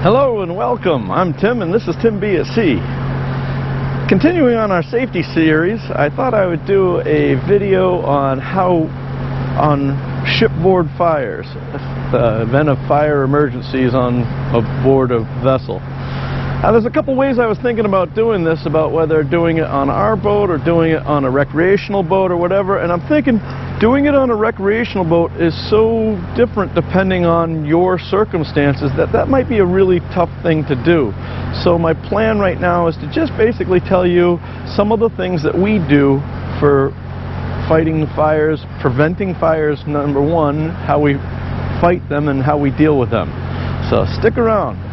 Hello and welcome. I'm Tim and this is TimBatSea. Continuing on our safety series, I thought I would do a video on shipboard fires, the event of fire emergencies on board a vessel. Now there's a couple ways I was thinking about doing this, about whether doing it on our boat or doing it on a recreational boat or whatever, and I'm thinking doing it on a recreational boat is so different depending on your circumstances that might be a really tough thing to do. So my plan right now is to just basically tell you some of the things that we do for fighting fires, preventing fires, number one, how we fight them and how we deal with them. So stick around.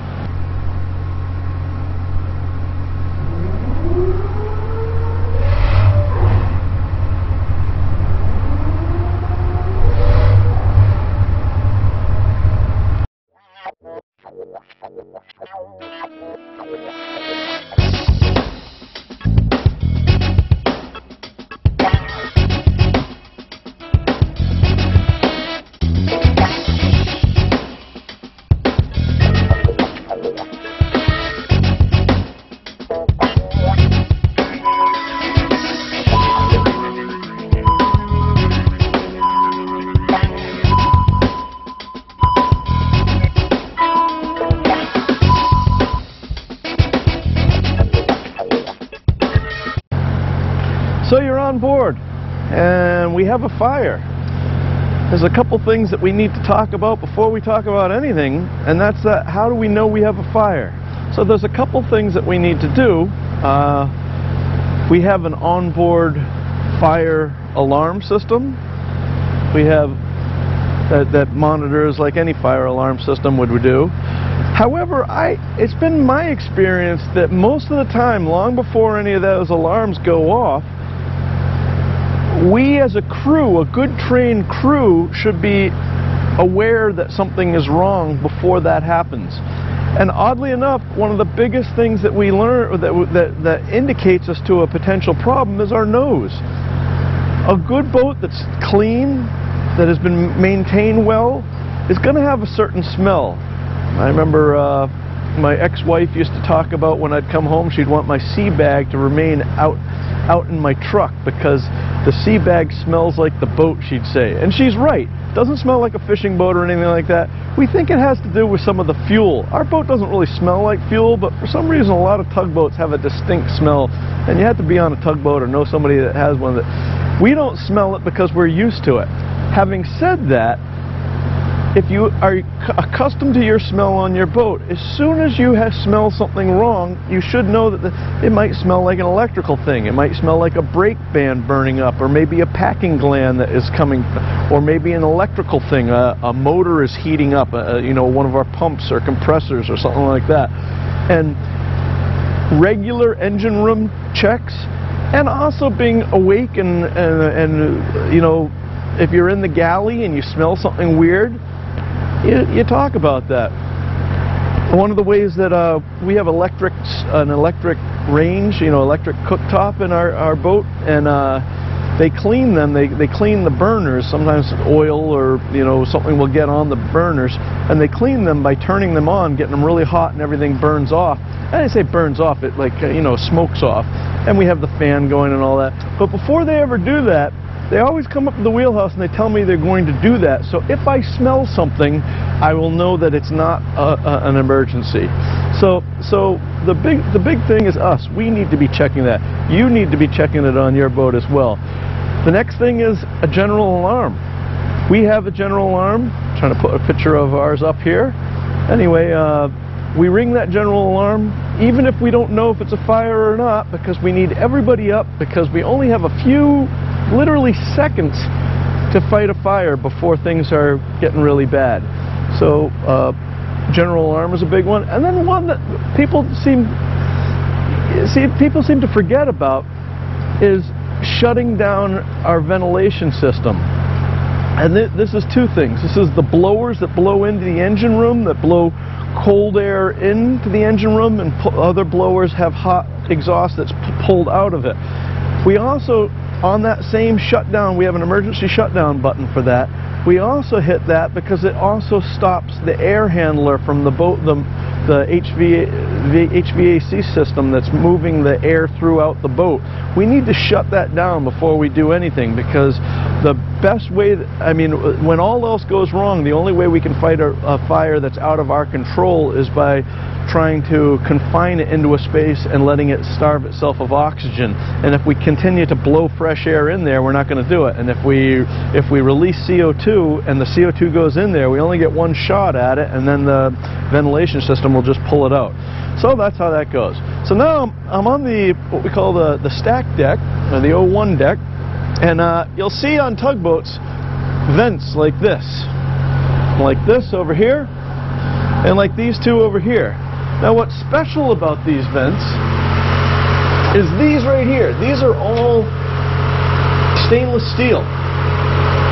So you're on board and we have a fire. There's a couple things that we need to talk about before we talk about anything, and that's that how do we know we have a fire? So there's a couple things that we need to do. We have an onboard fire alarm system. We have that monitors like any fire alarm system would do. However, it's been my experience that most of the time, long before any of those alarms go off, we as a crew, a good trained crew, should be aware that something is wrong before that happens. And oddly enough, one of the biggest things that we learn that indicates us to a potential problem is our nose. A good boat that's clean, that has been maintained well, is going to have a certain smell. I remember my ex-wife used to talk about when I'd come home, she'd want my sea bag to remain out in my truck because the sea bag smells like the boat, she'd say. And she's right. It doesn't smell like a fishing boat or anything like that. We think it has to do with some of the fuel. Our boat doesn't really smell like fuel, but for some reason a lot of tugboats have a distinct smell, and you have to be on a tugboat or know somebody that has one. We don't smell it because we're used to it. Having said that, if you are accustomed to your smell on your boat, as soon as you smell something wrong, you should know that it might smell like an electrical thing. It might smell like a brake band burning up, or maybe a packing gland that is coming, or maybe an electrical thing. A motor is heating up, you know, one of our pumps or compressors or something like that. And regular engine room checks, and also being awake and you know, if you're in the galley and you smell something weird, you talk about that. One of the ways that we have an electric range, you know, electric cooktop in our boat, and they clean them. They clean the burners. Sometimes oil or, you know, something will get on the burners, and they clean them by turning them on, getting them really hot, and everything burns off. I didn't say burns off, it like you know, smokes off. And we have the fan going and all that. But before they ever do that, they always come up to the wheelhouse and they tell me they're going to do that. So if I smell something, I will know that it's not an emergency. So the big thing is us. We need to be checking that. You need to be checking it on your boat as well. The next thing is a general alarm. We have a general alarm. I'm trying to put a picture of ours up here. Anyway, we ring that general alarm even if we don't know if it's a fire or not, because we need everybody up, because we only have a few literally seconds to fight a fire before things are getting really bad. So general alarm is a big one, and then one that people seem to forget about is shutting down our ventilation system. And this is two things. This is the blowers that blow into the engine room, that blow cold air into the engine room, and other blowers have hot exhaust that's pulled out of it. We also, on that same shutdown, we have an emergency shutdown button for that. We also hit that because it also stops the air handler from the boat, the HVAC system that's moving the air throughout the boat. We need to shut that down before we do anything, because the best way, I mean, when all else goes wrong, the only way we can fight a fire that's out of our control is by trying to confine it into a space and letting it starve itself of oxygen. And if we continue to blow fresh air in there, we're not going to do it. And if we release CO2 and the CO2 goes in there, we only get one shot at it, and then the ventilation system will just pull it out. So that's how that goes. So now I'm on what we call the stack deck, or the 01 deck, and you'll see on tugboats vents like this over here, and like these two over here. Now what's special about these vents is these right here. These are all stainless steel.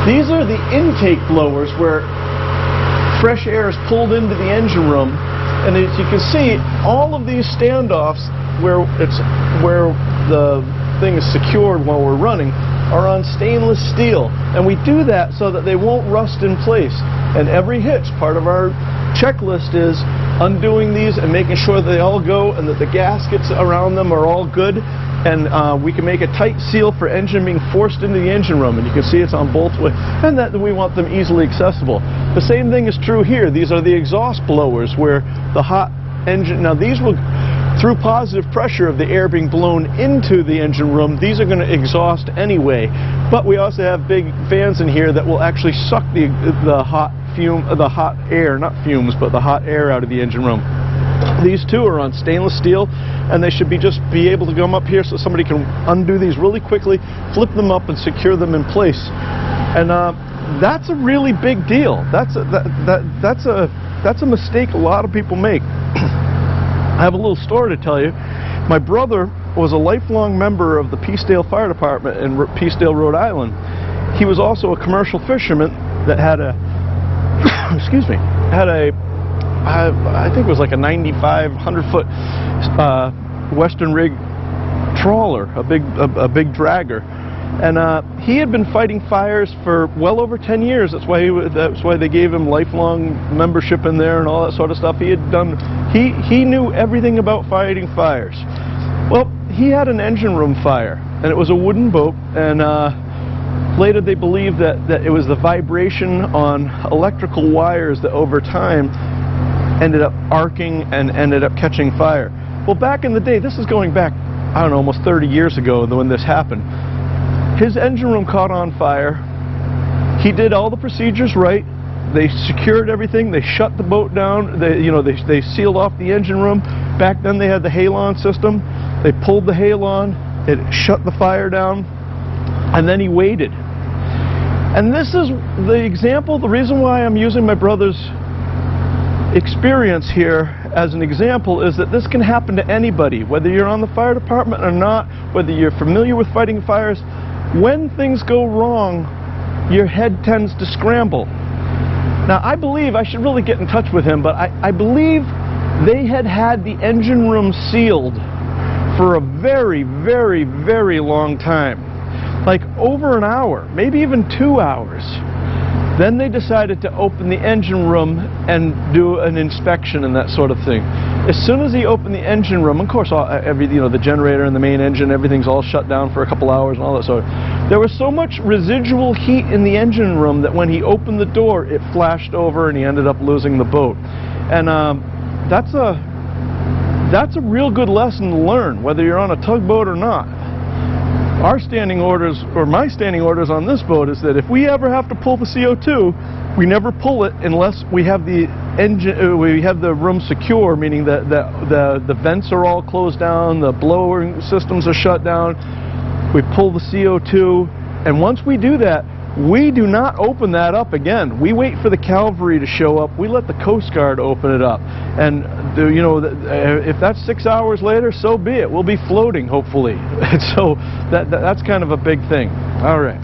These are the intake blowers where fresh air is pulled into the engine room, and as you can see, all of these standoffs where the thing is secured while we're running are on stainless steel, and we do that so that they won't rust in place. And every hitch, part of our checklist is undoing these and making sure that they all go and that the gaskets around them are all good, and we can make a tight seal for engine being forced into the engine room, and you can see it's on both ways, and that we want them easily accessible. The same thing is true here. These are the exhaust blowers where the hot engine, now these will, through positive pressure of the air being blown into the engine room, these are going to exhaust anyway, but we also have big fans in here that will actually suck the hot air, not fumes, but the hot air out of the engine room. These two are on stainless steel, and they should just be able to come up here so somebody can undo these really quickly, flip them up, and secure them in place. And that's a really big deal. That's a mistake a lot of people make. I have a little story to tell you. My brother was a lifelong member of the Peacedale Fire Department in Peacedale, Rhode Island. He was also a commercial fisherman that had a excuse me, I think it was like a 100-foot Western rig trawler, a big dragger, and he had been fighting fires for well over 10 years. That's why they gave him lifelong membership in there and all that sort of stuff. He knew everything about fighting fires. Well, he had an engine room fire, and it was a wooden boat, and later they believed that it was the vibration on electrical wires that over time ended up arcing and ended up catching fire. Well, back in the day, this is going back, I don't know, almost 30 years ago when this happened, his engine room caught on fire. He did all the procedures right. They secured everything. They shut the boat down. They sealed off the engine room. Back then they had the halon system. They pulled the halon. It shut the fire down. And then he waited. And this is the example, the reason why I'm using my brother's experience here as an example is that this can happen to anybody, whether you're on the fire department or not, whether you're familiar with fighting fires. When things go wrong, your head tends to scramble. Now, I believe, I should really get in touch with him, but I believe they had the engine room sealed for a very, very, very long time. Like over an hour, maybe even 2 hours. Then they decided to open the engine room and do an inspection and that sort of thing. As soon as he opened the engine room, of course, the generator and the main engine, everything's all shut down for a couple hours and all that sort of. There was so much residual heat in the engine room that when he opened the door, it flashed over and he ended up losing the boat. And that's a real good lesson to learn, whether you're on a tugboat or not. Our standing orders, or my standing orders on this boat, is that if we ever have to pull the CO2, we never pull it unless we have the engine, we have the room secure, meaning that the vents are all closed down, the blowing systems are shut down. We pull the CO2, and once we do that, we do not open that up again. We wait for the cavalry to show up. We let the Coast Guard open it up. And if that's 6 hours later, so be it. We'll be floating, hopefully. So that's kind of a big thing. All right.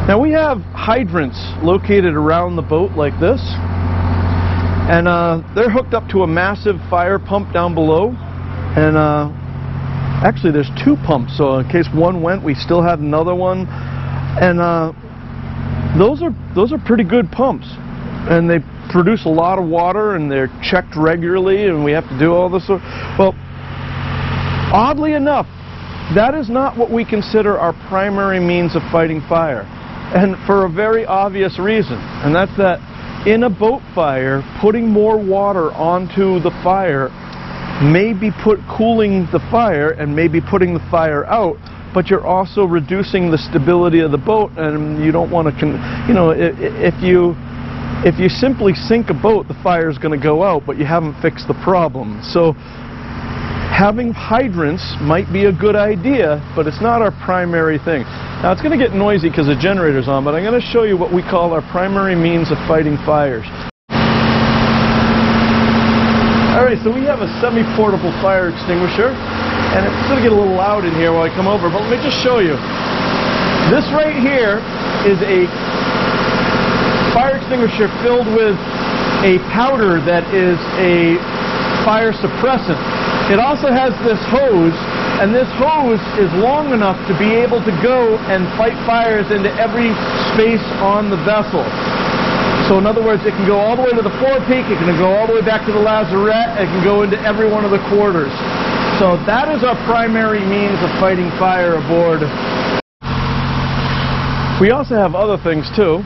Now we have hydrants located around the boat like this. And they're hooked up to a massive fire pump down below. And actually there's two pumps, so in case one went, we still have another one. And those are pretty good pumps. and they produce a lot of water, and they're checked regularly, and we have to do all this. Well, oddly enough, that is not what we consider our primary means of fighting fire, and for a very obvious reason, and that's that in a boat fire, putting more water onto the fire may be cooling the fire and maybe putting the fire out, but you're also reducing the stability of the boat, and you don't want to, if you simply sink a boat, the fire is going to go out, but you haven't fixed the problem. So having hydrants might be a good idea, but it's not our primary thing. Now it's going to get noisy because the generator's on, but I'm going to show you what we call our primary means of fighting fires. Alright, so we have a semi-portable fire extinguisher, and it's going to get a little loud in here while I come over, but let me just show you. This right here is a fire extinguisher filled with a powder that is a fire suppressant. It also has this hose, and this hose is long enough to be able to go and fight fires into every space on the vessel. So in other words, it can go all the way to the forepeak, it can go all the way back to the lazarette, it can go into every one of the quarters. So that is our primary means of fighting fire aboard. We also have other things too.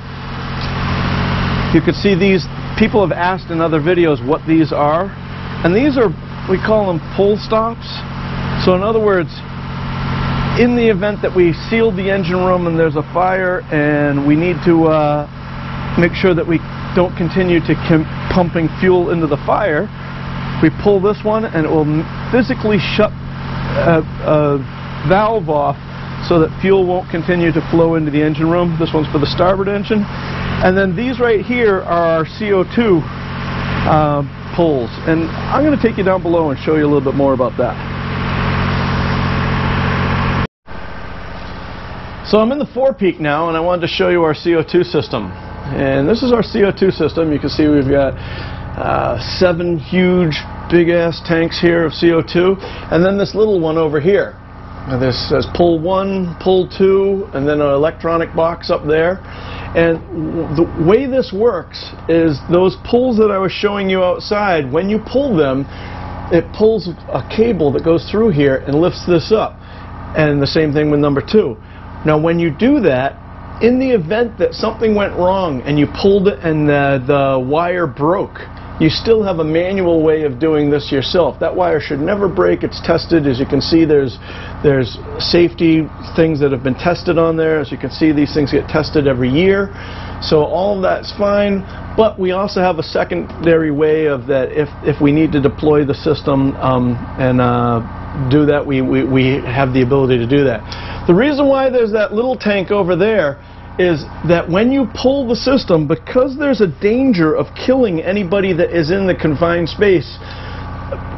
You can see these, people have asked in other videos what these are, and these are, we call them pull stops. So in other words, in the event that we sealed the engine room and there's a fire and we need to make sure that we don't continue to pumping fuel into the fire, we pull this one and it will physically shut a valve off so that fuel won't continue to flow into the engine room. This one's for the starboard engine. And then these right here are our CO2 pulls. And I'm going to take you down below and show you a little bit more about that. So I'm in the forepeak now, and I wanted to show you our CO2 system. And this is our CO2 system. You can see we've got 7 huge big ass tanks here of CO2, and then this little one over here. And this says pull 1, pull 2, and then an electronic box up there. And the way this works is those pulls that I was showing you outside, when you pull them, it pulls a cable that goes through here and lifts this up. And the same thing with number 2. Now when you do that, in the event that something went wrong and you pulled it and the wire broke, you still have a manual way of doing this yourself. That wire should never break. It's tested. As you can see, there's safety things that have been tested on there. As you can see, these things get tested every year. So all of that's fine, but we also have a secondary way of that if we need to deploy the system and do that, we have the ability to do that. The reason why there's that little tank over there is that when you pull the system, because there's a danger of killing anybody that is in the confined space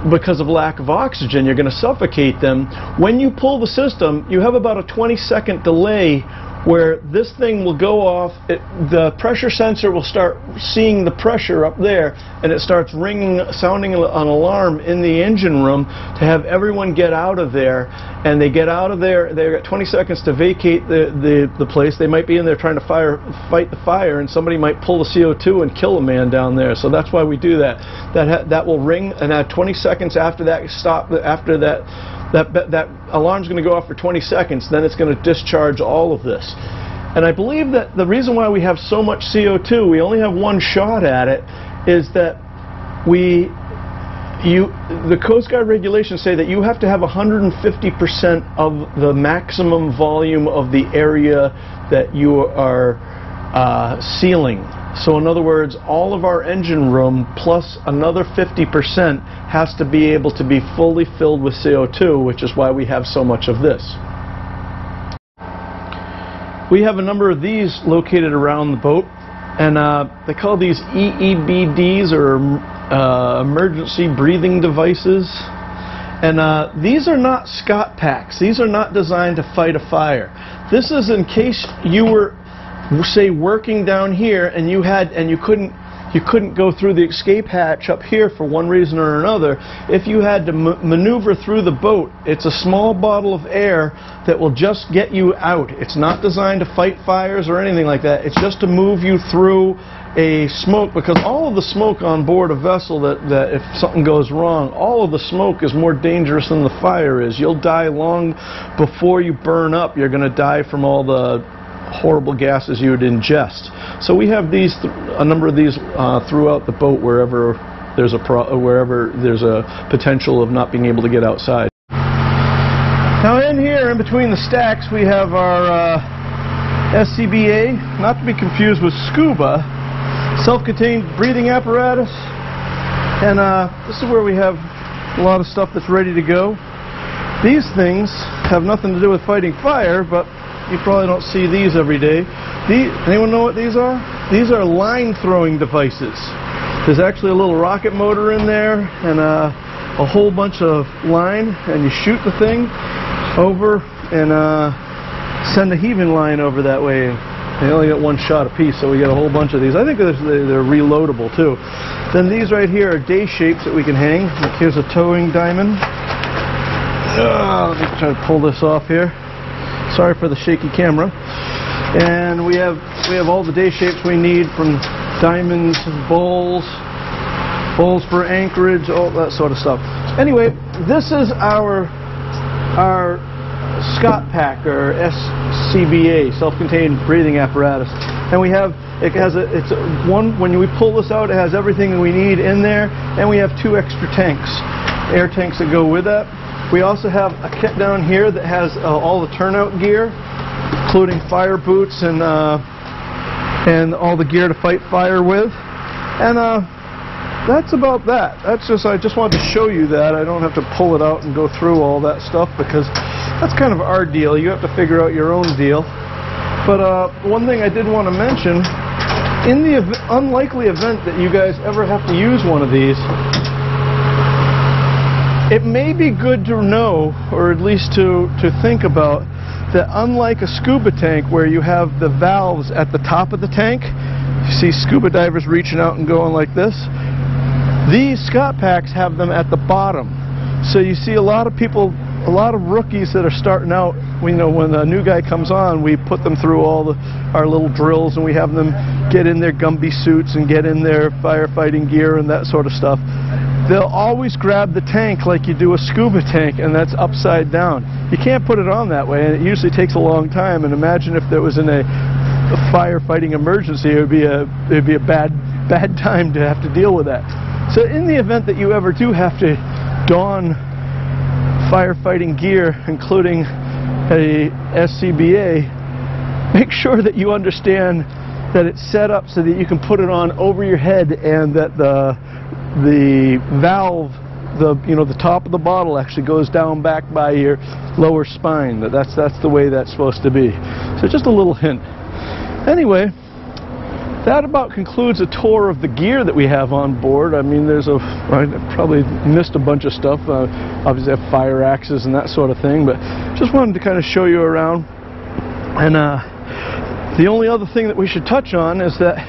because of lack of oxygen, you're going to suffocate them. When you pull the system, you have about a 20-second delay where this thing will go off, the pressure sensor will start seeing the pressure up there, and it starts ringing, sounding an alarm in the engine room to have everyone get out of there. And they get out of there, they've got 20 seconds to vacate the place. They might be in there trying to fight the fire, and somebody might pull the CO2 and kill a man down there. So that's why we do that. That will ring, and 20 seconds after that that alarm's going to go off for 20 seconds, then it's going to discharge all of this. And I believe that the reason why we have so much CO2, we only have one shot at it, is that the Coast Guard regulations say that you have to have 150% of the maximum volume of the area that you are sealing. So in other words, all of our engine room plus another 50% has to be able to be fully filled with CO2, which is why we have so much of this. We have a number of these located around the boat, and they call these EEBDs, or emergency breathing devices. And these are not Scott packs. These are not designed to fight a fire. This is in case you were, say, working down here and you you couldn't go through the escape hatch up here for one reason or another. If you had to maneuver through the boat, it's a small bottle of air that will just get you out. It's not designed to fight fires or anything like that. It's just to move you through a smoke, because all of the smoke on board a vessel, that if something goes wrong, all of the smoke is more dangerous than the fire is. You'll die long before you burn up. You're going to die from all the horrible gases you would ingest. So we have these, a number of these throughout the boat wherever there's a potential of not being able to get outside. Now in here, in between the stacks, we have our SCBA, not to be confused with SCUBA, self-contained breathing apparatus, and this is where we have a lot of stuff that's ready to go. These things have nothing to do with fighting fire, but you probably don't see these every day. Anyone know what these are? These are line throwing devices. There's actually a little rocket motor in there and a whole bunch of line, and you shoot the thing over and send a heaving line over that way. They only get one shot apiece, so we get a whole bunch of these. I think they're reloadable too. Then these right here are day shapes that we can hang. Like here's a towing diamond. Let me try to pull this off here. Sorry for the shaky camera. And we have all the day shapes we need, from diamonds, bowls for anchorage, all that sort of stuff. Anyway, this is our Scott Pack, or SCBA, self-contained breathing apparatus, and we have when we pull this out, it has everything we need in there, and we have 2 extra tanks, air tanks that go with that. We also have a kit down here that has all the turnout gear, including fire boots and all the gear to fight fire with, and that's about that. I just wanted to show you that. I don't have to pull it out and go through all that stuff, because that's kind of our deal. You have to figure out your own deal. But one thing I did want to mention, in the unlikely event that you guys ever have to use one of these, it may be good to know, or at least to think about, that unlike a scuba tank where you have the valves at the top of the tank, you see scuba divers reaching out and going like this, these Scott Packs have them at the bottom. So you see a lot of people, a lot of rookies that are starting out, when a new guy comes on, we put them through all our little drills, and we have them get in their Gumby suits and get in their firefighting gear and that sort of stuff. They'll always grab the tank like you do a scuba tank, and that's upside down. You can't put it on that way, and it usually takes a long time. And imagine if there was in a firefighting emergency, it'd be a bad time to have to deal with that. So in the event that you ever do have to don firefighting gear, including a SCBA, make sure that you understand that it's set up so that you can put it on over your head, and that the valve, the top of the bottle actually goes down back by your lower spine. That's the way that's supposed to be. So just a little hint. Anyway, that about concludes a tour of the gear that we have on board. I mean, I probably missed a bunch of stuff. Obviously I have fire axes and that sort of thing, but just wanted to kind of show you around. And the only other thing that we should touch on is that,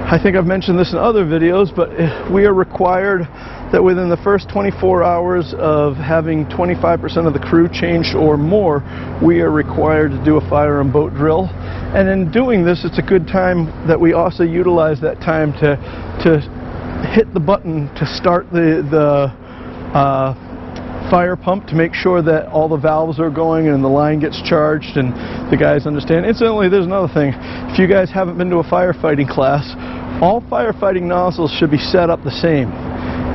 I think I've mentioned this in other videos, but we are required that within the first 24 hours of having 25% of the crew changed or more, we are required to do a fire and boat drill. And in doing this, it's a good time that we also utilize that time to hit the button to start the fire pump, to make sure that all the valves are going and the line gets charged and the guys understand. Incidentally, there's another thing. If you guys haven't been to a firefighting class, all firefighting nozzles should be set up the same.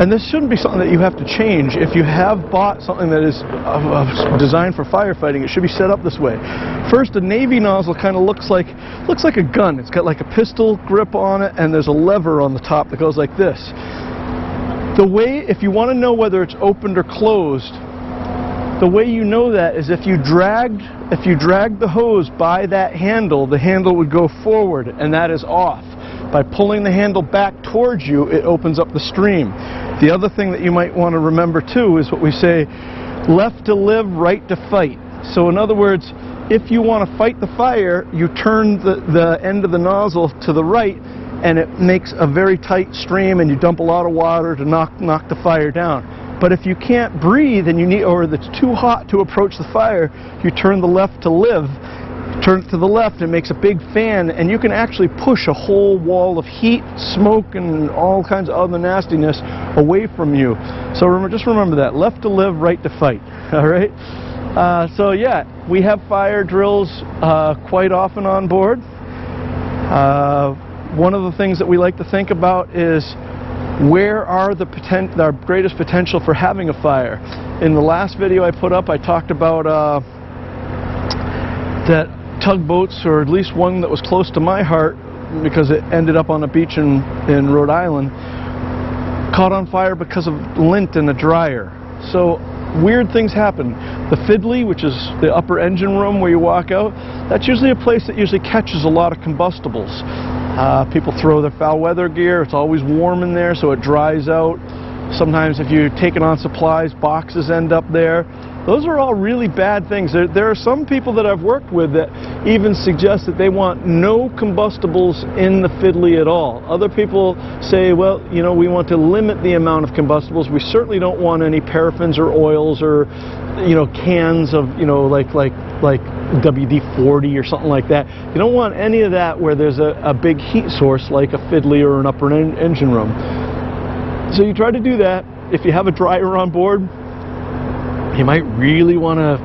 And this shouldn't be something that you have to change. If you have bought something that is designed for firefighting, it should be set up this way. First, a Navy nozzle kind of looks like a gun. It's got like a pistol grip on it, and there's a lever on the top that goes like this. The way, if you want to know whether it's opened or closed, the way you know that is if you dragged the hose by that handle, the handle would go forward, and that is off. By pulling the handle back towards you, it opens up the stream. The other thing that you might want to remember too is what we say, left to live, right to fight. So in other words, if you want to fight the fire, you turn the end of the nozzle to the right, and it makes a very tight stream, and you dump a lot of water to knock the fire down. But if you can't breathe and you need, or it's too hot to approach the fire, you turn the left to live. Turn it to the left, and it makes a big fan, and you can actually push a whole wall of heat, smoke, and all kinds of other nastiness away from you. So just remember that. Left to live, right to fight. All right? So yeah, we have fire drills quite often on board. One of the things that we like to think about is where are our greatest potential for having a fire. In the last video I put up, I talked about that tugboats, or at least one that was close to my heart because it ended up on a beach in Rhode Island, caught on fire because of lint in a dryer. So weird things happen. The fiddly, which is the upper engine room where you walk out, that's usually a place that usually catches a lot of combustibles. People throw their foul weather gear. It's always warm in there, so it dries out. Sometimes if you take it on supplies, boxes end up there. Those are all really bad things. There are some people that I've worked with that even suggest that they want no combustibles in the fiddly at all. Other people say, well, you know, we want to limit the amount of combustibles. We certainly don't want any paraffins or oils or, you know, cans of, you know, like WD-40 or something like that. You don't want any of that where there's a big heat source like a fiddly or an upper engine room. So you try to do that. If you have a dryer on board, you might really want to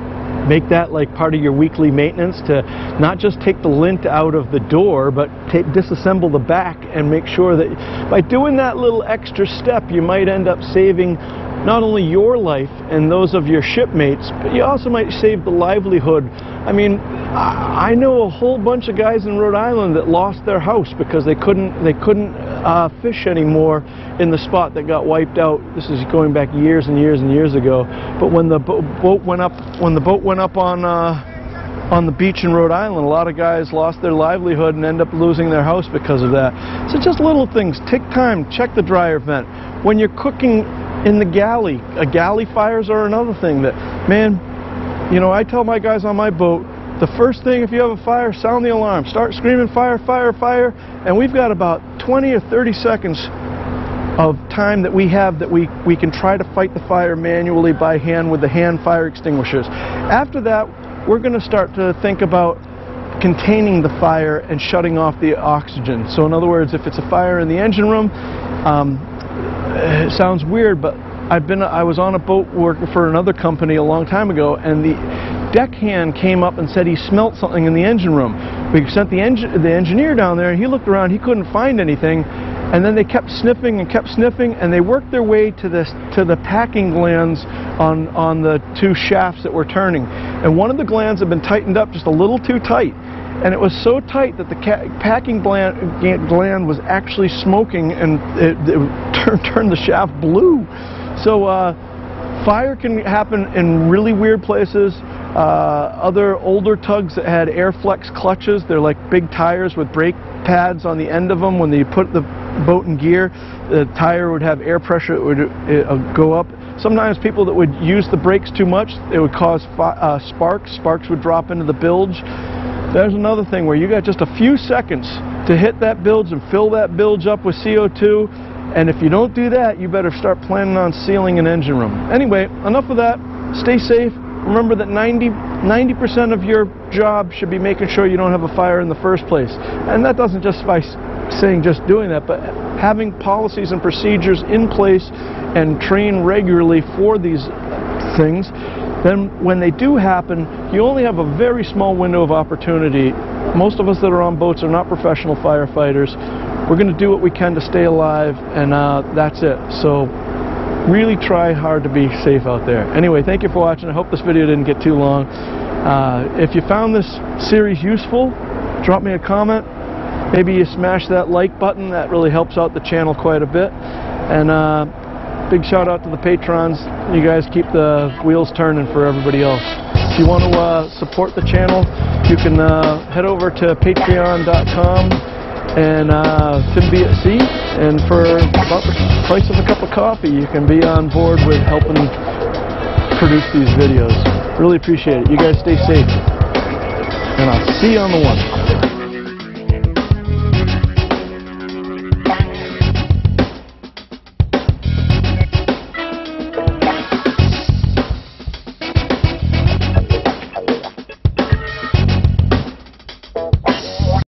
make that like part of your weekly maintenance, to not just take the lint out of the door, but disassemble the back and make sure that by doing that little extra step, you might end up saving not only your life and those of your shipmates, but you also might save the livelihood. I mean, I know a whole bunch of guys in Rhode Island that lost their house because they couldn't fish anymore in the spot that got wiped out. This is going back years and years and years ago. But when the boat went up on the beach in Rhode Island, a lot of guys lost their livelihood and end up losing their house because of that. So just little things. Take time. Check the dryer vent. When you're cooking in the galley, galley fires are another thing that, man, you know, I tell my guys on my boat, the first thing, if you have a fire, sound the alarm. Start screaming, fire, fire, fire. And we've got about 20 or 30 seconds of time that we have that we can try to fight the fire manually by hand with the hand fire extinguishers. After that, we're going to start to think about containing the fire and shutting off the oxygen. So in other words, if it's a fire in the engine room, it sounds weird, but I was on a boat working for another company a long time ago, and the deckhand came up and said he smelt something in the engine room. We sent the engineer down there, and he looked around, he couldn't find anything, and then they kept sniffing, and they worked their way to the packing glands on the two shafts that were turning. And one of the glands had been tightened up just a little too tight. And it was so tight that the packing gland was actually smoking, and it turned the shaft blue. So fire can happen in really weird places. Other older tugs that had Airflex clutches, they're like big tires with brake pads on the end of them. When you put the boat in gear, the tire would have air pressure, it would go up. Sometimes people that would use the brakes too much, it would cause sparks. Sparks would drop into the bilge. There's another thing where you got just a few seconds to hit that bilge and fill that bilge up with CO2, and if you don't do that, you better start planning on sealing an engine room. Anyway, enough of that. Stay safe. Remember that 90% of your job should be making sure you don't have a fire in the first place. And that doesn't just by saying just doing that, but having policies and procedures in place and train regularly for these things. Then when they do happen, you only have a very small window of opportunity. Most of us that are on boats are not professional firefighters. We're going to do what we can to stay alive, and that's it. So really try hard to be safe out there. Anyway, thank you for watching. I hope this video didn't get too long. If you found this series useful, drop me a comment. Maybe you smash that like button. That really helps out the channel quite a bit. And big shout out to the patrons. You guys keep the wheels turning for everybody else. If you want to support the channel, you can head over to patreon.com and TimBatSea, and for about the price of a cup of coffee, you can be on board with helping produce these videos. Really appreciate it. You guys stay safe, and I'll see you on the one.